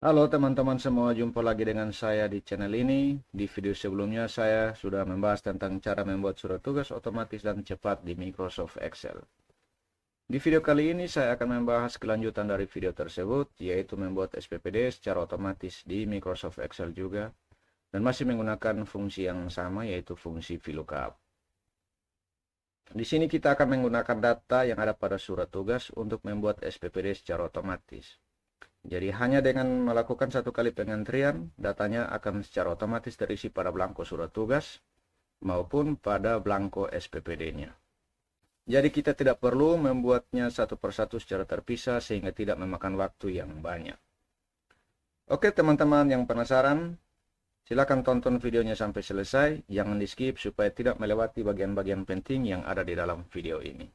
Halo teman-teman semua, jumpa lagi dengan saya di channel ini. Di video sebelumnya saya sudah membahas tentang cara membuat surat tugas otomatis dan cepat di Microsoft Excel. Di video kali ini saya akan membahas kelanjutan dari video tersebut, yaitu membuat SPPD secara otomatis di Microsoft Excel juga, dan masih menggunakan fungsi yang sama, yaitu fungsi VLOOKUP. Di sini kita akan menggunakan data yang ada pada surat tugas untuk membuat SPPD secara otomatis. Jadi hanya dengan melakukan satu kali pengentrian, datanya akan secara otomatis terisi pada belangko surat tugas maupun pada belangko SPPD-nya. Jadi kita tidak perlu membuatnya satu persatu secara terpisah sehingga tidak memakan waktu yang banyak. Oke teman-teman yang penasaran, silakan tonton videonya sampai selesai. Jangan di skip supaya tidak melewati bagian-bagian penting yang ada di dalam video ini.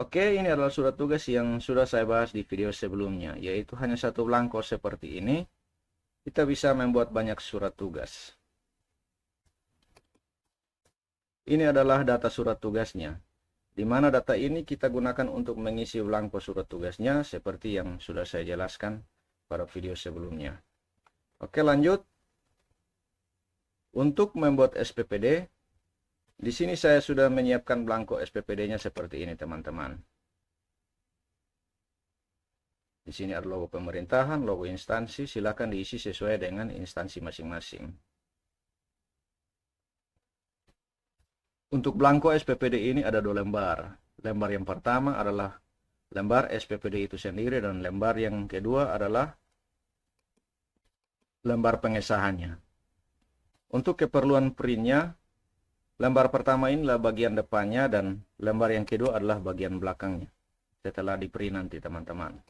Oke, ini adalah surat tugas yang sudah saya bahas di video sebelumnya, yaitu hanya satu belangko seperti ini. Kita bisa membuat banyak surat tugas. Ini adalah data surat tugasnya, di mana data ini kita gunakan untuk mengisi belangko surat tugasnya, seperti yang sudah saya jelaskan pada video sebelumnya. Oke, lanjut. Untuk membuat SPPD, di sini saya sudah menyiapkan belangko SPPD-nya seperti ini, teman-teman. Di sini ada logo pemerintahan, logo instansi, silakan diisi sesuai dengan instansi masing-masing. Untuk belangko SPPD ini ada dua lembar. Lembar yang pertama adalah lembar SPPD itu sendiri dan lembar yang kedua adalah lembar pengesahannya. Untuk keperluan printnya, lembar pertama inilah bagian depannya dan lembar yang kedua adalah bagian belakangnya. Setelah di print nanti teman-teman.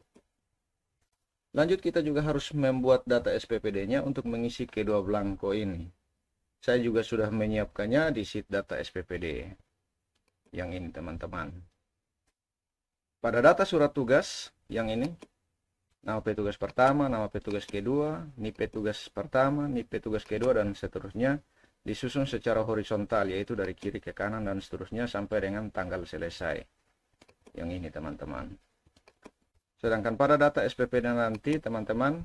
Lanjut kita juga harus membuat data SPPD-nya untuk mengisi kedua belangko ini. Saya juga sudah menyiapkannya di sheet data SPPD yang ini teman-teman. Pada data surat tugas yang ini, nama petugas pertama, nama petugas kedua, NIP petugas pertama, NIP petugas kedua, dan seterusnya disusun secara horizontal, yaitu dari kiri ke kanan dan seterusnya sampai dengan tanggal selesai. Yang ini teman-teman. Sedangkan pada data SPPD nanti teman-teman,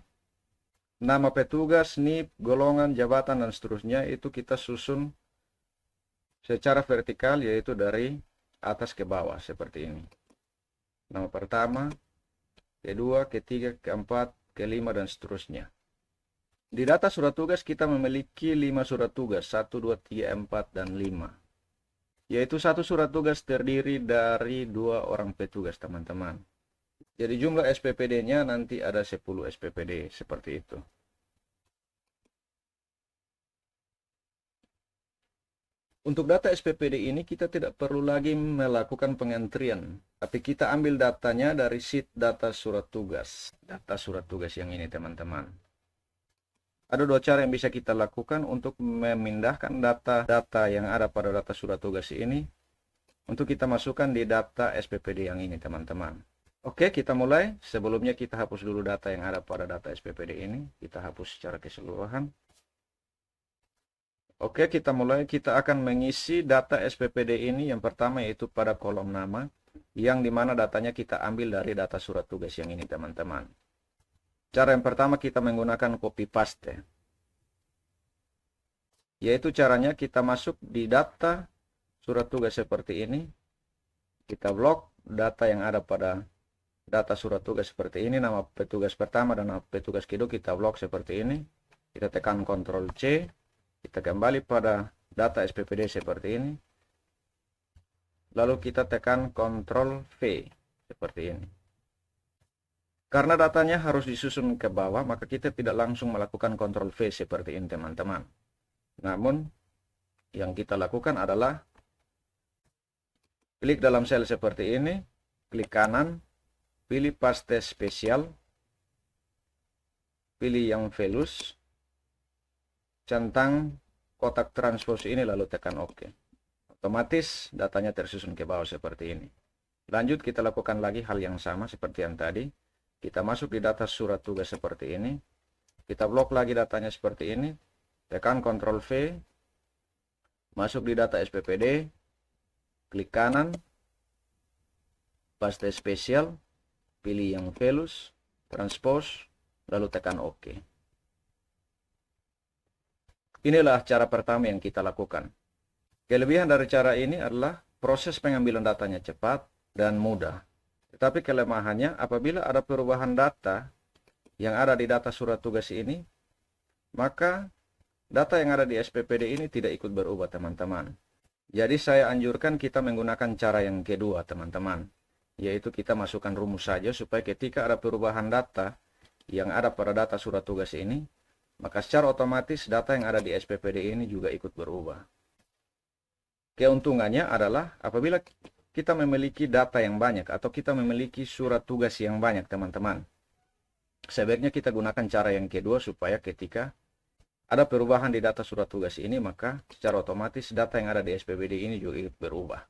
nama petugas, NIP, golongan, jabatan, dan seterusnya itu kita susun secara vertikal, yaitu dari atas ke bawah seperti ini. Nama pertama, kedua, ketiga, keempat, kelima, dan seterusnya. Di data surat tugas kita memiliki 5 surat tugas, 1, 2, 3, 4, dan 5. Yaitu satu surat tugas terdiri dari 2 orang petugas teman-teman. Jadi jumlah SPPD-nya nanti ada 10 SPPD seperti itu. Untuk data SPPD ini kita tidak perlu lagi melakukan pengentrian, tapi kita ambil datanya dari sheet data surat tugas. Data surat tugas yang ini teman-teman. Ada dua cara yang bisa kita lakukan untuk memindahkan data-data yang ada pada data surat tugas ini untuk kita masukkan di data SPPD yang ini teman-teman. Oke, kita mulai. Sebelumnya kita hapus dulu data yang ada pada data SPPD ini. Kita hapus secara keseluruhan. Oke, kita mulai. Kita akan mengisi data SPPD ini yang pertama yaitu pada kolom nama, yang dimana datanya kita ambil dari data surat tugas yang ini teman-teman. Cara yang pertama kita menggunakan copy paste. Yaitu caranya kita masuk di data surat tugas seperti ini. Kita blok data yang ada pada data surat tugas seperti ini, nama petugas pertama dan nama petugas kedua kita blok seperti ini. Kita tekan Ctrl C, kita kembali pada data SPPD seperti ini. Lalu kita tekan Ctrl V seperti ini. Karena datanya harus disusun ke bawah, maka kita tidak langsung melakukan Ctrl V seperti ini teman-teman. Namun yang kita lakukan adalah klik dalam sel seperti ini, klik kanan, pilih paste spesial, pilih yang velus, centang kotak transpose ini lalu tekan OK. Otomatis datanya tersusun ke bawah seperti ini. Lanjut kita lakukan lagi hal yang sama seperti yang tadi. Kita masuk di data surat tugas seperti ini. Kita blok lagi datanya seperti ini. Tekan Ctrl V. Masuk di data SPPD. klik kanan, paste spesial, pilih yang velus, transpose, lalu tekan OK. Inilah cara pertama yang kita lakukan. Kelebihan dari cara ini adalah proses pengambilan datanya cepat dan mudah. Tetapi kelemahannya, apabila ada perubahan data yang ada di data surat tugas ini, maka data yang ada di SPPD ini tidak ikut berubah, teman-teman. Jadi saya anjurkan kita menggunakan cara yang kedua, teman-teman, yaitu kita masukkan rumus saja supaya ketika ada perubahan data yang ada pada data surat tugas ini, maka secara otomatis data yang ada di SPPD ini juga ikut berubah. Keuntungannya adalah apabila kita memiliki data yang banyak atau kita memiliki surat tugas yang banyak, teman-teman, sebaiknya kita gunakan cara yang kedua supaya ketika ada perubahan di data surat tugas ini, maka secara otomatis data yang ada di SPPD ini juga ikut berubah.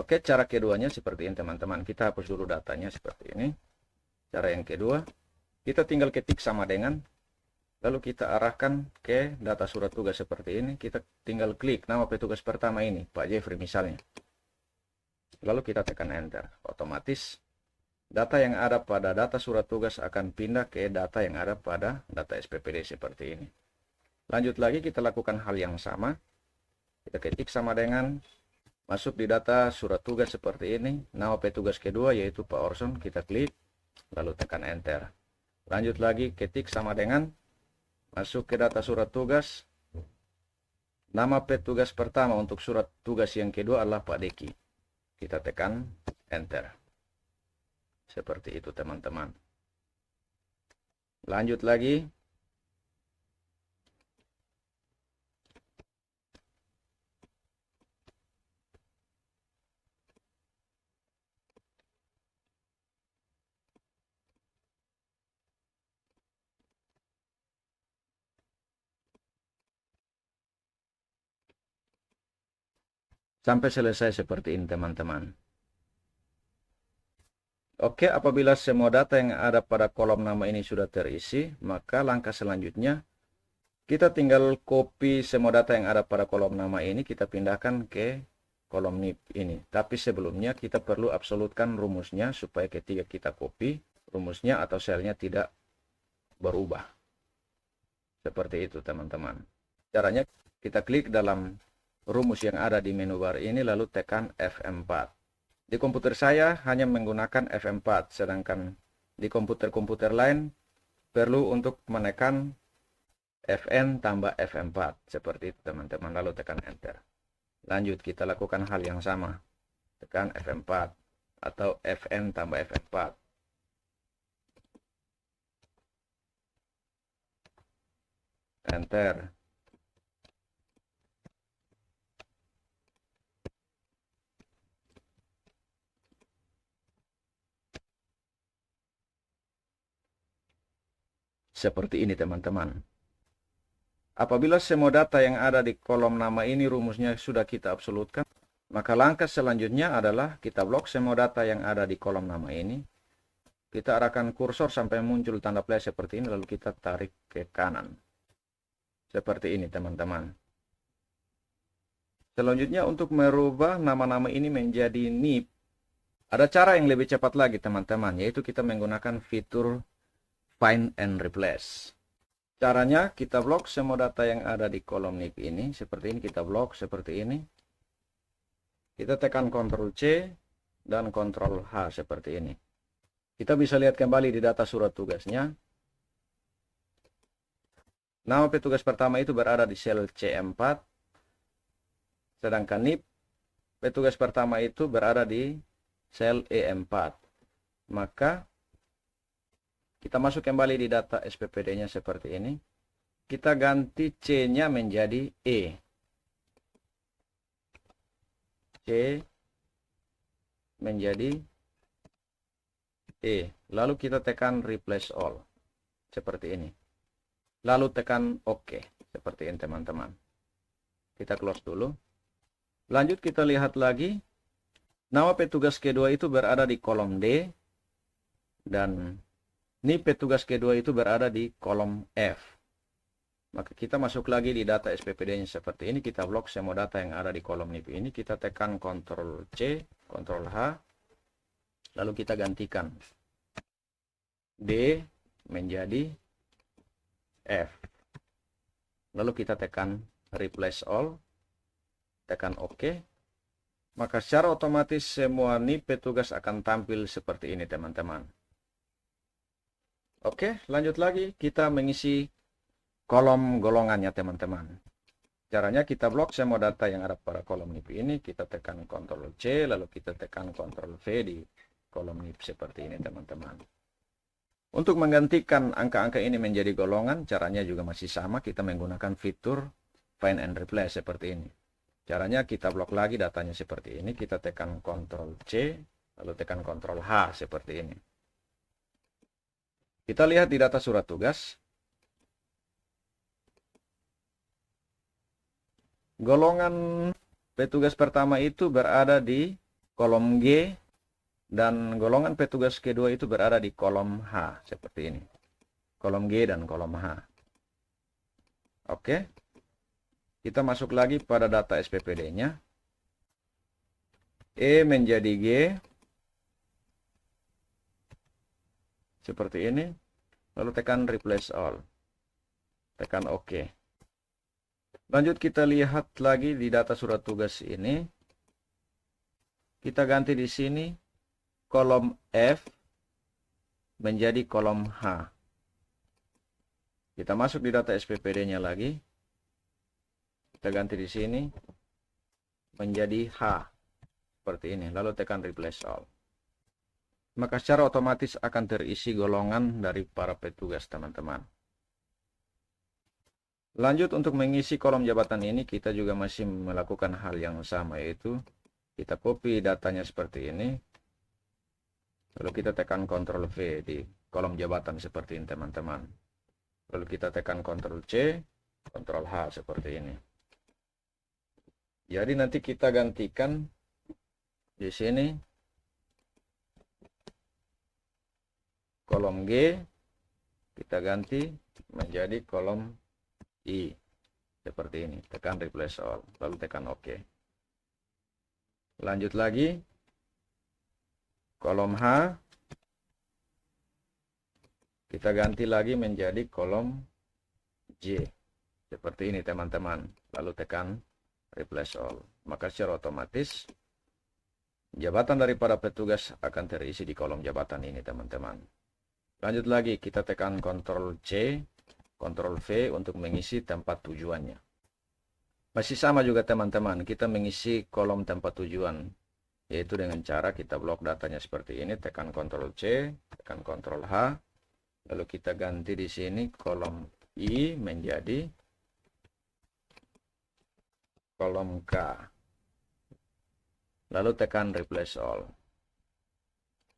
Oke, cara keduanya seperti ini, teman-teman. Kita hapus dulu datanya seperti ini. Cara yang kedua, kita tinggal ketik sama dengan, lalu kita arahkan ke data surat tugas seperti ini. Kita tinggal klik nama petugas pertama ini, Pak Jeffrey misalnya. Lalu kita tekan enter. Otomatis data yang ada pada data surat tugas akan pindah ke data yang ada pada data SPPD seperti ini. Lanjut lagi, kita lakukan hal yang sama. Kita ketik sama dengan, masuk di data surat tugas seperti ini. Nama petugas kedua yaitu Pak Orson. Kita klik, lalu tekan enter. Lanjut lagi, ketik sama dengan, masuk ke data surat tugas. Nama petugas pertama untuk surat tugas yang kedua adalah Pak Deki. Kita tekan enter. Seperti itu, teman-teman. Lanjut lagi. Sampai selesai seperti ini, teman-teman. Oke, apabila semua data yang ada pada kolom nama ini sudah terisi, maka langkah selanjutnya kita tinggal copy semua data yang ada pada kolom nama ini, kita pindahkan ke kolom NIP ini. Tapi sebelumnya kita perlu absolutkan rumusnya supaya ketika kita copy, rumusnya atau selnya tidak berubah. Seperti itu, teman-teman. Caranya kita klik dalam rumus yang ada di menu bar ini, lalu tekan F4. Di komputer saya hanya menggunakan F4, sedangkan di komputer-komputer lain perlu untuk menekan Fn tambah F4. Seperti itu, teman-teman. Lalu tekan enter. Lanjut, kita lakukan hal yang sama. Tekan F4 atau Fn tambah F4. Enter. Seperti ini, teman-teman. Apabila semua data yang ada di kolom nama ini rumusnya sudah kita absolutkan, maka langkah selanjutnya adalah kita blok semua data yang ada di kolom nama ini. Kita arahkan kursor sampai muncul tanda plus seperti ini, lalu kita tarik ke kanan. Seperti ini, teman-teman. Selanjutnya, untuk merubah nama-nama ini menjadi NIP, ada cara yang lebih cepat lagi, teman-teman, yaitu kita menggunakan fitur Find and Replace. Caranya, kita blok semua data yang ada di kolom NIP ini. Seperti ini, kita blok seperti ini. Kita tekan Ctrl C dan Ctrl H seperti ini. Kita bisa lihat kembali di data surat tugasnya. Nama petugas pertama itu berada di sel C4. Sedangkan NIP petugas pertama itu berada di sel E4. Maka kita masuk kembali di data SPPD-nya seperti ini. Kita ganti C-nya menjadi E. C menjadi E. Lalu kita tekan Replace All. Seperti ini. Lalu tekan OK. Seperti ini, teman-teman. Kita close dulu. Lanjut kita lihat lagi. Nama petugas kedua itu berada di kolom D. Dan ini petugas kedua itu berada di kolom F. Maka kita masuk lagi di data SPPD-nya seperti ini. Kita blok semua data yang ada di kolom NIP ini. Kita tekan Ctrl C, Ctrl H. Lalu kita gantikan D menjadi F. Lalu kita tekan Replace All. Tekan OK. Maka secara otomatis semua NIP petugas akan tampil seperti ini, teman-teman. Oke, lanjut lagi. Kita mengisi kolom golongannya, teman-teman. Caranya kita blok semua data yang ada pada kolom NIP ini. Kita tekan Ctrl C, lalu kita tekan Ctrl V di kolom NIP seperti ini, teman-teman. Untuk menggantikan angka-angka ini menjadi golongan, caranya juga masih sama. Kita menggunakan fitur Find and Replace seperti ini. Caranya kita blok lagi datanya seperti ini. Kita tekan Ctrl C, lalu tekan Ctrl H seperti ini. Kita lihat di data surat tugas. Golongan petugas pertama itu berada di kolom G dan golongan petugas kedua itu berada di kolom H seperti ini. Kolom G dan kolom H. Oke. Kita masuk lagi pada data SPPD-nya. E menjadi G. Seperti ini. Lalu tekan Replace All. Tekan OK. Lanjut kita lihat lagi di data surat tugas ini. Kita ganti di sini kolom F menjadi kolom H. Kita masuk di data SPPD-nya lagi. Kita ganti di sini menjadi H. Seperti ini. Lalu tekan Replace All. Maka secara otomatis akan terisi golongan dari para petugas, teman-teman. Lanjut untuk mengisi kolom jabatan ini, kita juga masih melakukan hal yang sama, yaitu kita copy datanya seperti ini. Lalu kita tekan Ctrl V di kolom jabatan seperti ini, teman-teman. Lalu kita tekan Ctrl C, Ctrl H seperti ini. Jadi nanti kita gantikan di sini kolom G, kita ganti menjadi kolom I seperti ini. Tekan Replace All, lalu tekan OK. Lanjut lagi kolom H, kita ganti lagi menjadi kolom J seperti ini, teman-teman. Lalu tekan Replace All. Maka secara otomatis jabatan daripada petugas akan terisi di kolom jabatan ini, teman-teman. Lanjut lagi kita tekan Ctrl C, Ctrl V untuk mengisi tempat tujuannya. Masih sama juga, teman-teman. Kita mengisi kolom tempat tujuan, yaitu dengan cara kita blok datanya seperti ini. Tekan Ctrl C, tekan Ctrl H. Lalu kita ganti di sini kolom I menjadi kolom K. Lalu tekan Replace All.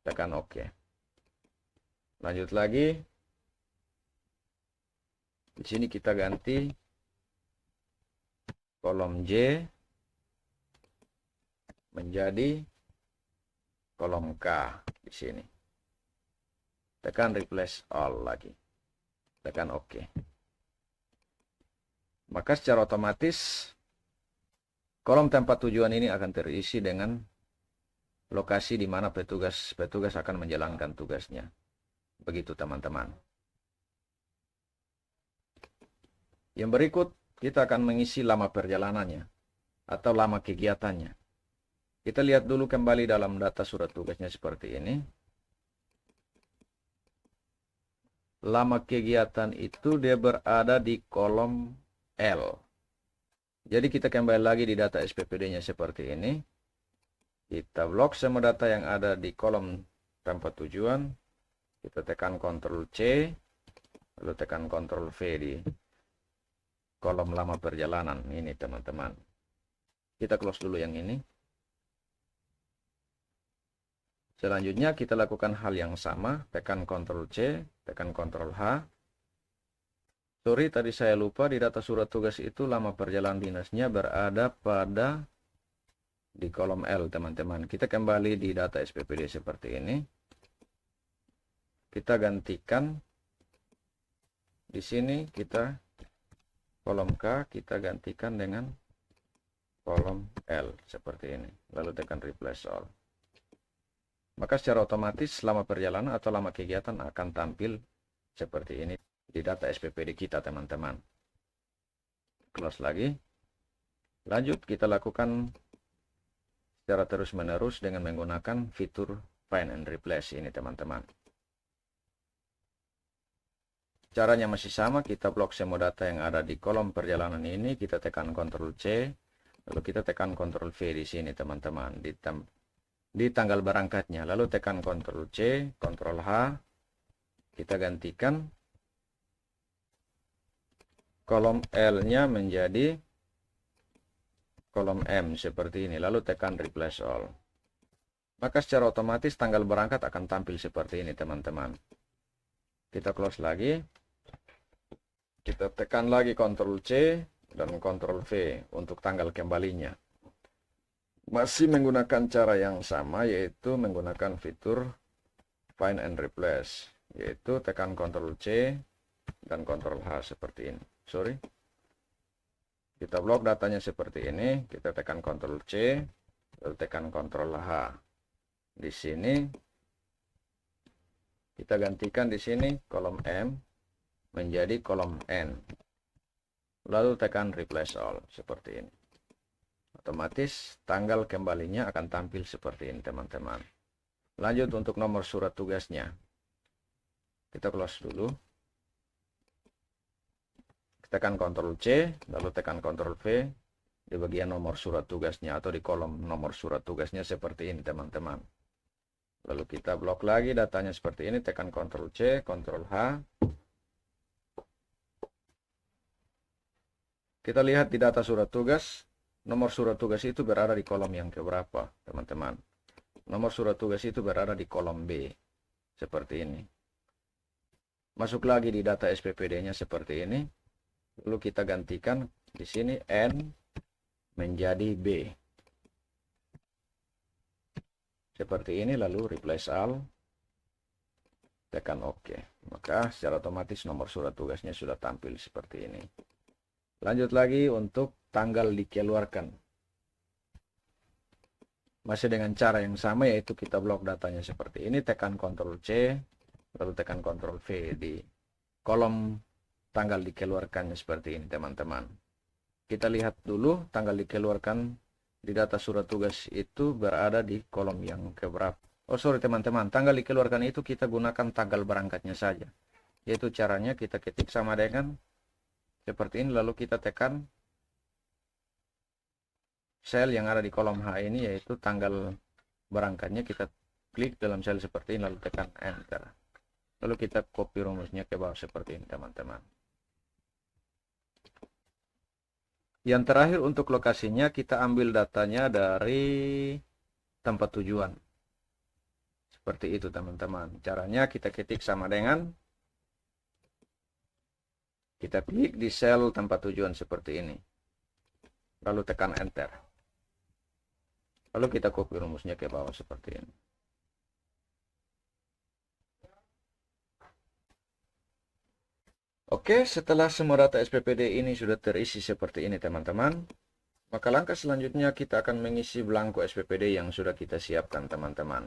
Tekan OK. Lanjut lagi. Di sini kita ganti kolom J menjadi kolom K di sini. Tekan Replace All lagi. Tekan OK. Maka secara otomatis kolom tempat tujuan ini akan terisi dengan lokasi di mana petugas akan menjalankan tugasnya. Begitu, teman-teman. Yang berikut kita akan mengisi lama perjalanannya atau lama kegiatannya. Kita lihat dulu kembali dalam data surat tugasnya seperti ini. Lama kegiatan itu dia berada di kolom L. Jadi kita kembali lagi di data SPPD-nya seperti ini. Kita blok semua data yang ada di kolom tempat tujuan. Kita tekan Ctrl C, lalu tekan Ctrl V di kolom lama perjalanan ini, teman-teman. Kita close dulu yang ini. Selanjutnya kita lakukan hal yang sama. Tekan Ctrl C, tekan Ctrl H. Sorry, tadi saya lupa di data surat tugas itu lama perjalanan dinasnya berada pada di kolom L, teman-teman. Kita kembali di data SPPD seperti ini. Kita gantikan di sini, kita kolom K kita gantikan dengan kolom L seperti ini. Lalu tekan replace all. Maka secara otomatis selama perjalanan atau lama kegiatan akan tampil seperti ini di data SPPD kita, teman-teman. Close lagi. Lanjut kita lakukan secara terus-menerus dengan menggunakan fitur find and replace ini, teman-teman. Caranya masih sama, kita blok semua data yang ada di kolom perjalanan ini, kita tekan Ctrl C, lalu kita tekan Ctrl V di sini, teman-teman, di tanggal berangkatnya, lalu tekan Ctrl C, Ctrl H, kita gantikan kolom L-nya menjadi kolom M seperti ini, lalu tekan replace all. Maka secara otomatis tanggal berangkat akan tampil seperti ini, teman-teman. Kita close lagi. Kita tekan lagi Ctrl C dan Ctrl V untuk tanggal kembalinya. Masih menggunakan cara yang sama, yaitu menggunakan fitur find and replace, yaitu tekan Ctrl C dan Ctrl H seperti ini. Kita blok datanya seperti ini, kita tekan Ctrl C, lalu tekan Ctrl H. Di sini kita gantikan di sini kolom M menjadi kolom N. Lalu tekan replace all seperti ini. Otomatis tanggal kembalinya akan tampil seperti ini, teman-teman. Lanjut untuk nomor surat tugasnya. Kita close dulu. Tekan Ctrl C, lalu tekan Ctrl V di bagian nomor surat tugasnya atau di kolom nomor surat tugasnya seperti ini, teman-teman. Lalu kita blok lagi datanya seperti ini, tekan Ctrl C, Ctrl H. Kita lihat di data surat tugas, nomor surat tugas itu berada di kolom yang keberapa, teman-teman. Nomor surat tugas itu berada di kolom B, seperti ini. Masuk lagi di data SPPD-nya seperti ini. Lalu kita gantikan di sini N menjadi B. Seperti ini, lalu replace all. Tekan OK. Maka secara otomatis nomor surat tugasnya sudah tampil seperti ini. Lanjut lagi untuk tanggal dikeluarkan. Masih dengan cara yang sama, yaitu kita blok datanya seperti ini, tekan Ctrl C, lalu tekan Ctrl V di kolom tanggal dikeluarkannya seperti ini, teman-teman. Kita lihat dulu tanggal dikeluarkan di data surat tugas itu berada di kolom yang keberapa. Oh sorry teman-teman, tanggal dikeluarkan itu kita gunakan tanggal berangkatnya saja. Yaitu caranya kita ketik sama dengan seperti ini, lalu kita tekan sel yang ada di kolom H ini, yaitu tanggal berangkatnya, kita klik dalam sel seperti ini, lalu tekan enter. Lalu kita copy rumusnya ke bawah seperti ini, teman-teman. Yang terakhir untuk lokasinya, kita ambil datanya dari tempat tujuan. Seperti itu, teman-teman. Caranya kita ketik sama dengan, kita klik di sel tempat tujuan seperti ini. Lalu tekan enter. Lalu kita copy rumusnya ke bawah seperti ini. Oke, setelah semua data SPPD ini sudah terisi seperti ini, teman-teman. Maka langkah selanjutnya kita akan mengisi belangko SPPD yang sudah kita siapkan, teman-teman.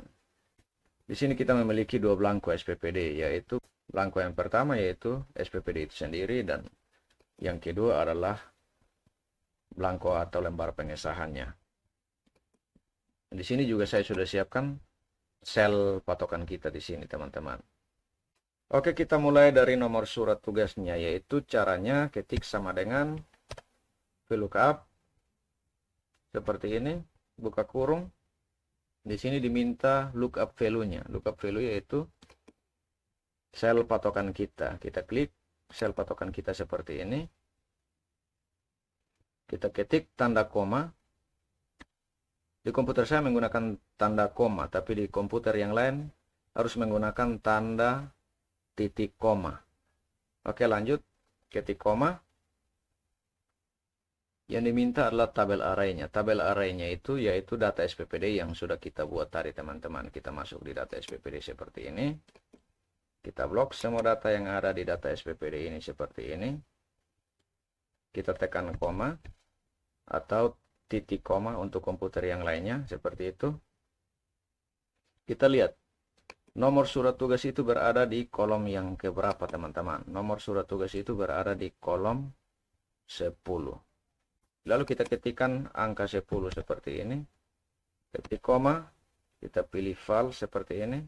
Di sini kita memiliki dua belangko SPPD, yaitu belangko yang pertama yaitu SPPD itu sendiri, dan yang kedua adalah belangko atau lembar pengesahannya. Di sini juga saya sudah siapkan sel patokan kita di sini, teman-teman. Oke, kita mulai dari nomor surat tugasnya, yaitu caranya ketik sama dengan VLOOKUP seperti ini, buka kurung. Di sini diminta lookup value-nya. Lookup value yaitu sel patokan kita. Kita klik sel patokan kita seperti ini. Kita ketik tanda koma. Di komputer saya menggunakan tanda koma, tapi di komputer yang lain harus menggunakan tanda titik koma. Oke, lanjut. Ketik koma. Yang diminta adalah tabel array-nya. Tabel array-nya itu yaitu data SPPD yang sudah kita buat tadi, teman-teman. Kita masuk di data SPPD seperti ini. Kita blok semua data yang ada di data SPPD ini seperti ini. kita tekan koma, atau titik koma untuk komputer yang lainnya, seperti itu. Kita lihat, nomor surat tugas itu berada di kolom yang keberapa, teman-teman? Nomor surat tugas itu berada di kolom 10. Lalu kita ketikkan angka 10 seperti ini. Ketik koma, kita pilih file seperti ini.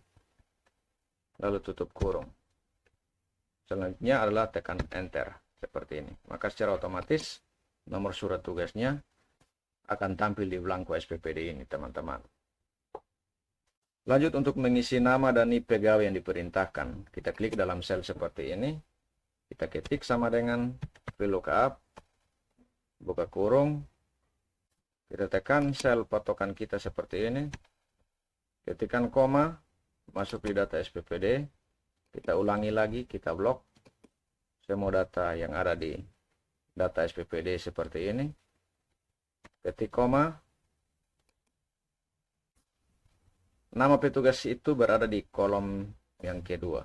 Lalu tutup kurung. Selanjutnya adalah tekan enter seperti ini. Maka secara otomatis nomor surat tugasnya akan tampil di belangko SPPD ini, teman-teman. Lanjut, untuk mengisi nama dan NIP pegawai yang diperintahkan. Kita klik dalam sel seperti ini. Kita ketik sama dengan VLOOKUP, buka kurung. Kita tekan sel patokan kita seperti ini. Ketikkan koma, masuk di data SPPD. Kita ulangi lagi, kita blok semua data yang ada di data SPPD seperti ini. Ketik koma. Nama petugas itu berada di kolom yang kedua.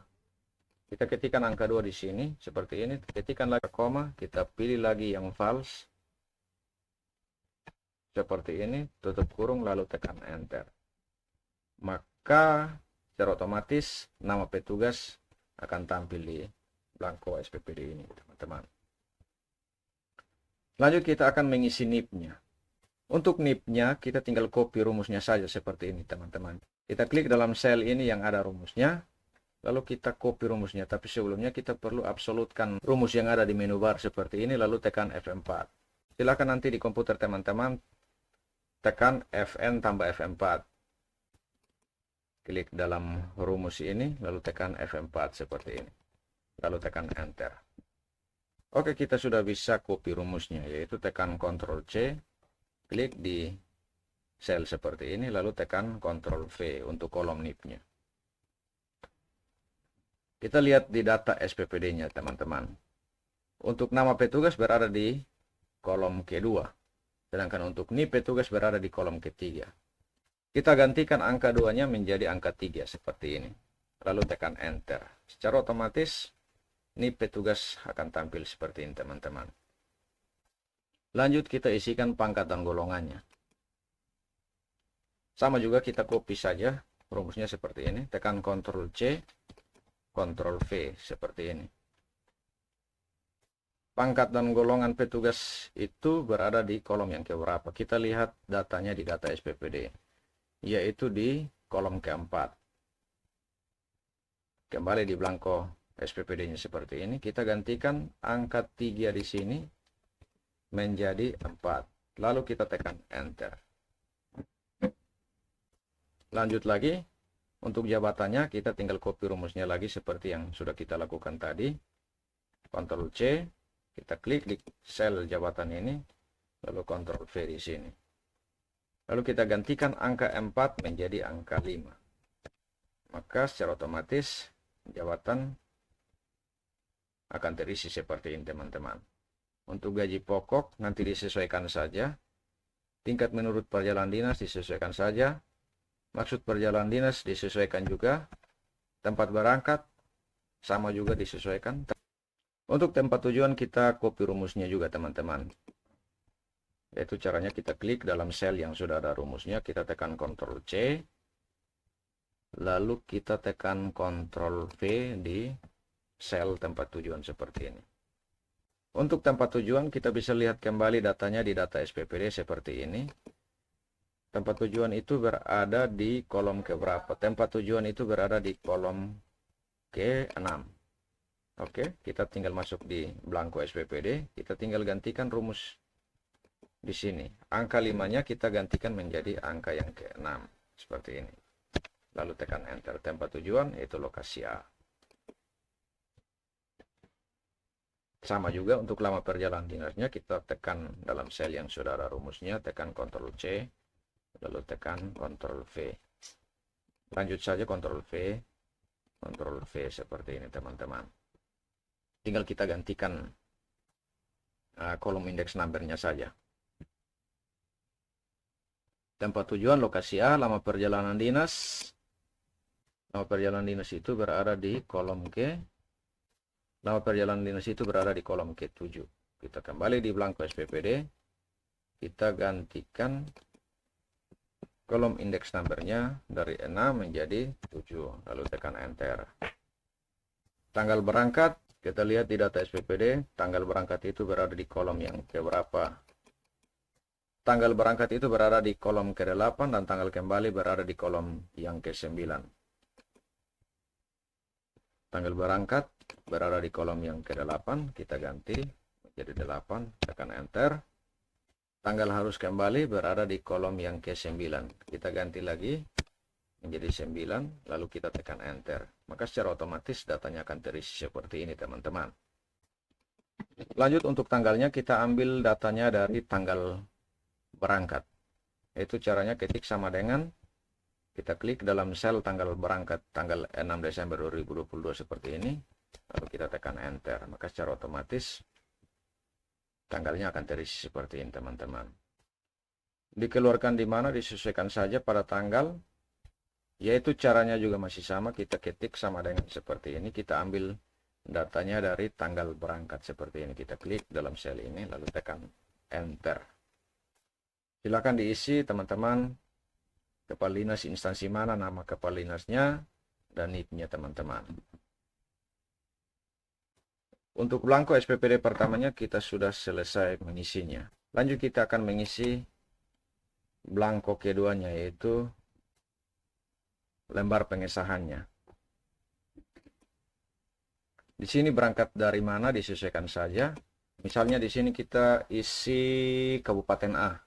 Kita ketikkan angka 2 di sini seperti ini. Ketikkan lagi koma, kita pilih lagi yang false seperti ini, tutup kurung, lalu tekan enter. Maka secara otomatis nama petugas akan tampil di belangko SPPD ini, teman-teman. Lanjut, kita akan mengisi NIP-nya. Untuk NIP-nya kita tinggal copy rumusnya saja seperti ini, teman-teman. Kita klik dalam sel ini yang ada rumusnya, lalu kita copy rumusnya. Tapi sebelumnya kita perlu absolutkan rumus yang ada di menu bar seperti ini, lalu tekan F4. Silakan nanti di komputer teman-teman tekan Fn tambah F4. Klik dalam rumus ini, lalu tekan F4 seperti ini. Lalu tekan enter. Oke, kita sudah bisa copy rumusnya, yaitu tekan Ctrl C, klik di sel seperti ini, lalu tekan Ctrl V untuk kolom NIP-nya. Kita lihat di data SPPD-nya, teman-teman. Untuk nama petugas berada di kolom kedua, sedangkan untuk NIP petugas berada di kolom ketiga. Kita gantikan angka 2-nya menjadi angka 3 seperti ini. Lalu tekan enter. Secara otomatis NIP petugas akan tampil seperti ini, teman-teman. Lanjut, kita isikan pangkat dan golongannya. Sama juga, kita copy saja rumusnya seperti ini. Tekan Ctrl C, Ctrl V seperti ini. Pangkat dan golongan petugas itu berada di kolom yang keberapa? Kita lihat datanya di data SPPD, yaitu di kolom keempat. Kembali di belangko SPPD-nya seperti ini. Kita gantikan angka 3 di sini menjadi 4. Lalu kita tekan enter. Lanjut lagi, untuk jabatannya kita tinggal copy rumusnya lagi seperti yang sudah kita lakukan tadi. Ctrl C, kita klik di sel jabatan ini, lalu Ctrl V di sini. Lalu kita gantikan angka 4 menjadi angka 5. Maka secara otomatis jabatan akan terisi seperti ini, teman-teman. Untuk gaji pokok nanti disesuaikan saja. Tingkat menurut perjalanan dinas disesuaikan saja. Maksud perjalanan dinas disesuaikan juga. Tempat berangkat sama juga disesuaikan. Untuk tempat tujuan kita copy rumusnya juga, teman-teman. Yaitu caranya kita klik dalam sel yang sudah ada rumusnya. Kita tekan Ctrl C. Lalu kita tekan Ctrl V di sel tempat tujuan seperti ini. Untuk tempat tujuan kita bisa lihat kembali datanya di data SPPD seperti ini. Tempat tujuan itu berada di kolom keberapa? Tempat tujuan itu berada di kolom ke-6. Oke, kita tinggal masuk di belangko SPPD. Kita tinggal gantikan rumus di sini. Angka 5-nya kita gantikan menjadi angka yang ke-6. Seperti ini. Lalu tekan enter. Tempat tujuan yaitu lokasi A. Sama juga untuk lama perjalanan dinasnya, kita tekan dalam sel yang sudah ada rumusnya, tekan Ctrl C, lalu tekan Ctrl V. Lanjut saja Ctrl V seperti ini, teman-teman. Tinggal kita gantikan kolom indeks numbernya saja. Tempat tujuan lokasi A, lama perjalanan dinas. Lama perjalanan dinas itu berada di kolom Lama perjalanan dinas itu berada di kolom ke-7. Kita kembali di blanko SPPD, kita gantikan kolom indeks numbernya dari 6 menjadi 7, lalu tekan enter. Tanggal berangkat, kita lihat di data SPPD, tanggal berangkat itu berada di kolom yang keberapa? Tanggal berangkat itu berada di kolom ke-8 dan tanggal kembali berada di kolom yang ke-9. Tanggal berangkat berada di kolom yang ke-8, kita ganti menjadi 8, tekan enter. Tanggal harus kembali berada di kolom yang ke-9. Kita ganti lagi menjadi 9, lalu kita tekan enter. Maka secara otomatis datanya akan terisi seperti ini, teman-teman. Lanjut untuk tanggalnya, kita ambil datanya dari tanggal berangkat. Itu caranya ketik sama dengan kita klik dalam sel tanggal berangkat tanggal 6 Desember 2022 seperti ini, lalu kita tekan enter. Maka secara otomatis tanggalnya akan terisi seperti ini, teman-teman. Dikeluarkan di mana, disesuaikan saja pada tanggal, yaitu caranya juga masih sama. Kita ketik sama dengan seperti ini, kita ambil datanya dari tanggal berangkat seperti ini, kita klik dalam sel ini lalu tekan enter. Silakan diisi, teman-teman, kepala dinas instansi mana, nama kepala dinasnya, dan NIP-nya, teman-teman. Untuk blanko SPPD pertamanya kita sudah selesai mengisinya. Lanjut kita akan mengisi blanko keduanya, yaitu lembar pengesahannya. Di sini berangkat dari mana disesuaikan saja. Misalnya di sini kita isi Kabupaten A.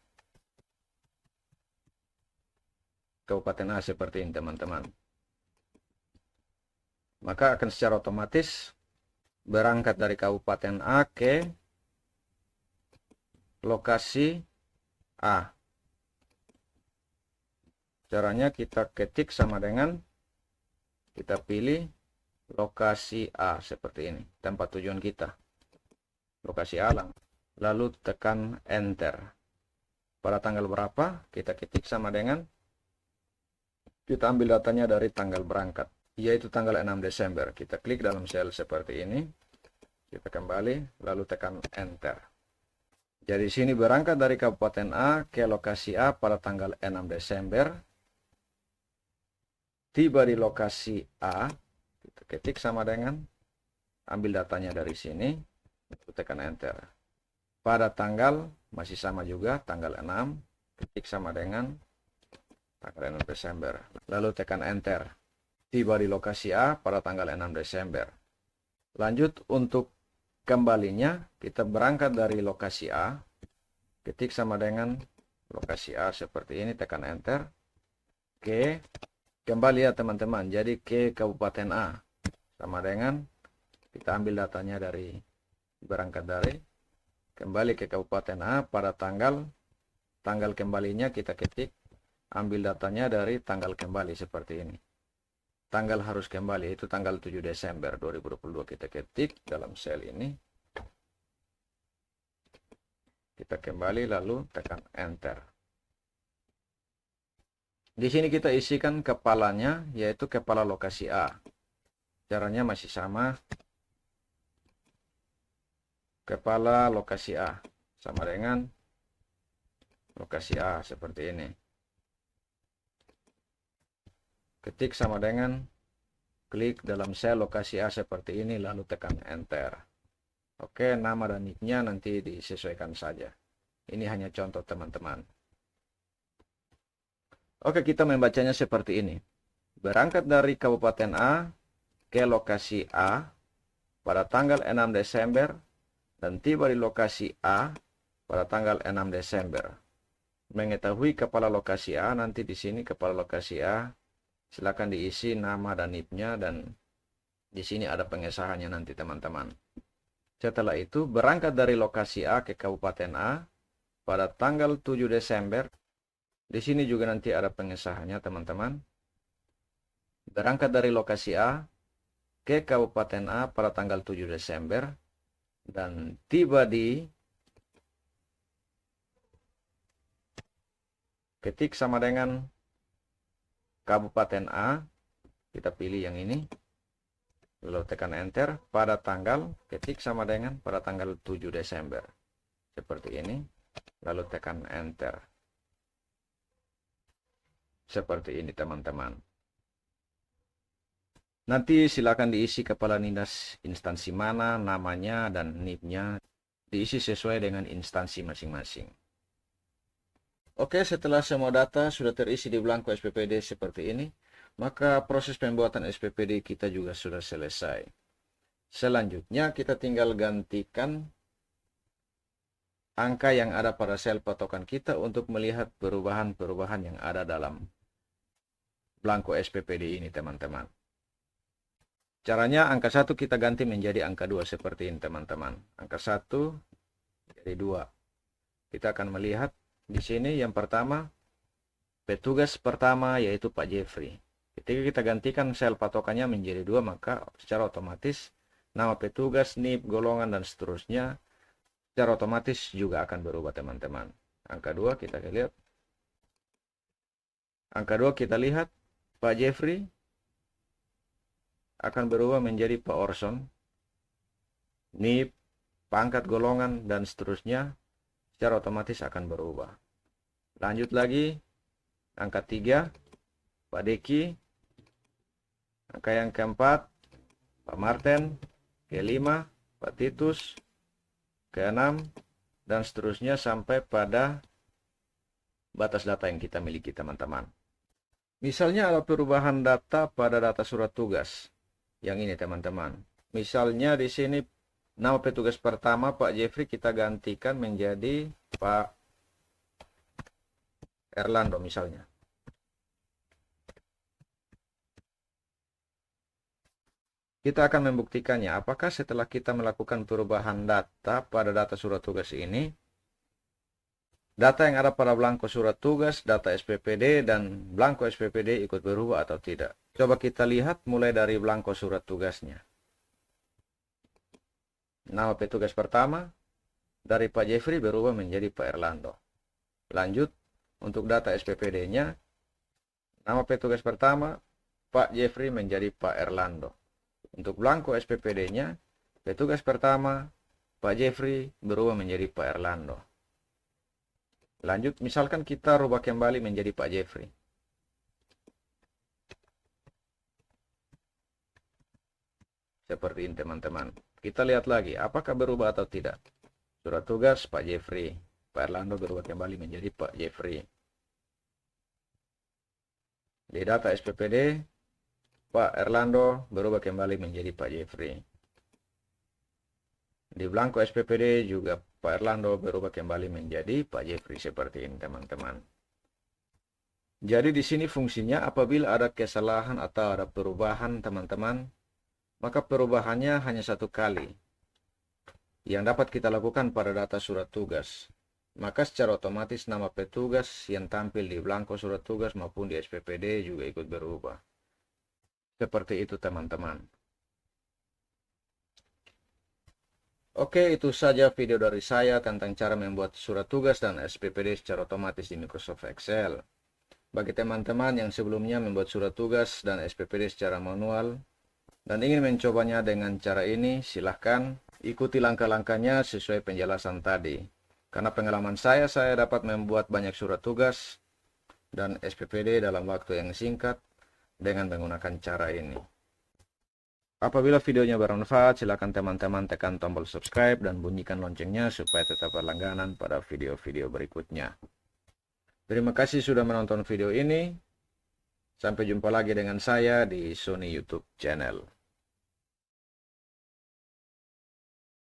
Kabupaten A seperti ini, teman-teman. Maka akan secara otomatis berangkat dari Kabupaten A ke lokasi A. Caranya kita ketik sama dengan kita pilih lokasi A seperti ini, tempat tujuan kita, lokasi A, lalu tekan enter. Pada tanggal berapa kita ketik sama dengan kita ambil datanya dari tanggal berangkat, yaitu tanggal 6 Desember. Kita klik dalam sel seperti ini, kita kembali lalu tekan enter. Jadi sini berangkat dari Kabupaten A ke lokasi A pada tanggal 6 Desember. Tiba di lokasi A, kita ketik sama dengan ambil datanya dari sini, lalu tekan enter. Pada tanggal masih sama juga, tanggal 6, ketik sama dengan tanggal 6 Desember, lalu tekan enter. Tiba di lokasi A pada tanggal 6 Desember. Lanjut untuk kembalinya, kita berangkat dari lokasi A, ketik sama dengan lokasi A seperti ini, tekan enter. Oke, kembali ya teman-teman, jadi ke Kabupaten A sama dengan kita ambil datanya dari berangkat dari kembali ke Kabupaten A pada tanggal kembalinya kita ketik, ambil datanya dari tanggal kembali seperti ini. Tanggal harus kembali, itu tanggal 7 Desember 2022, kita ketik dalam sel ini. Kita kembali lalu tekan enter. Di sini kita isikan kepalanya, yaitu kepala lokasi A. Caranya masih sama. Kepala lokasi A sama dengan lokasi A seperti ini. Ketik sama dengan klik dalam sel lokasi A seperti ini lalu tekan enter. Oke, nama dan nick-nya nanti disesuaikan saja. Ini hanya contoh, teman-teman. Oke, kita membacanya seperti ini. Berangkat dari Kabupaten A ke lokasi A pada tanggal 6 Desember dan tiba di lokasi A pada tanggal 6 Desember. Mengetahui kepala lokasi A, nanti di sini kepala lokasi A, silakan diisi nama dan NIP-nya, dan di sini ada pengesahannya nanti, teman-teman. Setelah itu, berangkat dari lokasi A ke Kabupaten A pada tanggal 7 Desember. Di sini juga nanti ada pengesahannya, teman-teman. Berangkat dari lokasi A ke Kabupaten A pada tanggal 7 Desember dan tiba di ketik sama dengan Kabupaten A, kita pilih yang ini, lalu tekan enter. Pada tanggal, ketik sama dengan pada tanggal 7 Desember. Seperti ini, lalu tekan enter. Seperti ini teman-teman. Nanti silakan diisi kepala dinas instansi mana, namanya, dan NIP-nya. Diisi sesuai dengan instansi masing-masing. Oke, setelah semua data sudah terisi di belangko SPPD seperti ini, maka proses pembuatan SPPD kita juga sudah selesai. Selanjutnya kita tinggal gantikan angka yang ada pada sel patokan kita untuk melihat perubahan-perubahan yang ada dalam belangko SPPD ini teman-teman. Caranya angka 1 kita ganti menjadi angka 2 seperti ini teman-teman. Angka 1 jadi 2. Kita akan melihat di sini yang pertama, petugas pertama yaitu Pak Jeffrey. Ketika kita gantikan sel patokannya menjadi 2, maka secara otomatis nama petugas, NIP, golongan, dan seterusnya secara otomatis juga akan berubah teman-teman. Angka 2 kita lihat. Angka 2 kita lihat Pak Jeffrey akan berubah menjadi Pak Orson, NIP, pangkat, golongan, dan seterusnya secara otomatis akan berubah. Lanjut lagi, angka 3, Pak Deki, angka yang keempat, Pak Martin, ke-5, Pak Titus, ke-6, dan seterusnya sampai pada batas data yang kita miliki teman-teman. Misalnya ada perubahan data pada data surat tugas. Yang ini teman-teman. Misalnya di sini nama petugas pertama Pak Jeffrey kita gantikan menjadi Pak Erlando misalnya. Kita akan membuktikannya apakah setelah kita melakukan perubahan data pada data surat tugas ini, data yang ada pada belangko surat tugas, data SPPD, dan belangko SPPD ikut berubah atau tidak. Coba kita lihat mulai dari belangko surat tugasnya. Nama petugas pertama dari Pak Jeffrey berubah menjadi Pak Erlando. Lanjut, untuk data SPPD-nya, nama petugas pertama Pak Jeffrey menjadi Pak Erlando. Untuk belangko SPPD-nya, petugas pertama Pak Jeffrey berubah menjadi Pak Erlando. Lanjut, misalkan kita rubah kembali menjadi Pak Jeffrey. Seperti ini teman-teman. Kita lihat lagi, apakah berubah atau tidak. Surat tugas Pak Jeffrey. Pak Erlando berubah kembali menjadi Pak Jeffrey. Di data SPPD, Pak Erlando berubah kembali menjadi Pak Jeffrey. Di belangko SPPD juga Pak Erlando berubah kembali menjadi Pak Jeffrey seperti ini teman-teman. Jadi di sini fungsinya apabila ada kesalahan atau ada perubahan teman-teman, maka perubahannya hanya satu kali yang dapat kita lakukan pada data surat tugas. Maka secara otomatis nama petugas yang tampil di belangko surat tugas maupun di SPPD juga ikut berubah. Seperti itu teman-teman. Oke, itu saja video dari saya tentang cara membuat surat tugas dan SPPD secara otomatis di Microsoft Excel. Bagi teman-teman yang sebelumnya membuat surat tugas dan SPPD secara manual dan ingin mencobanya dengan cara ini, silahkan ikuti langkah-langkahnya sesuai penjelasan tadi. Karena pengalaman saya dapat membuat banyak surat tugas dan SPPD dalam waktu yang singkat dengan menggunakan cara ini. Apabila videonya bermanfaat, silakan teman-teman tekan tombol subscribe dan bunyikan loncengnya supaya tetap berlangganan pada video-video berikutnya. Terima kasih sudah menonton video ini. Sampai jumpa lagi dengan saya di Sony YouTube channel.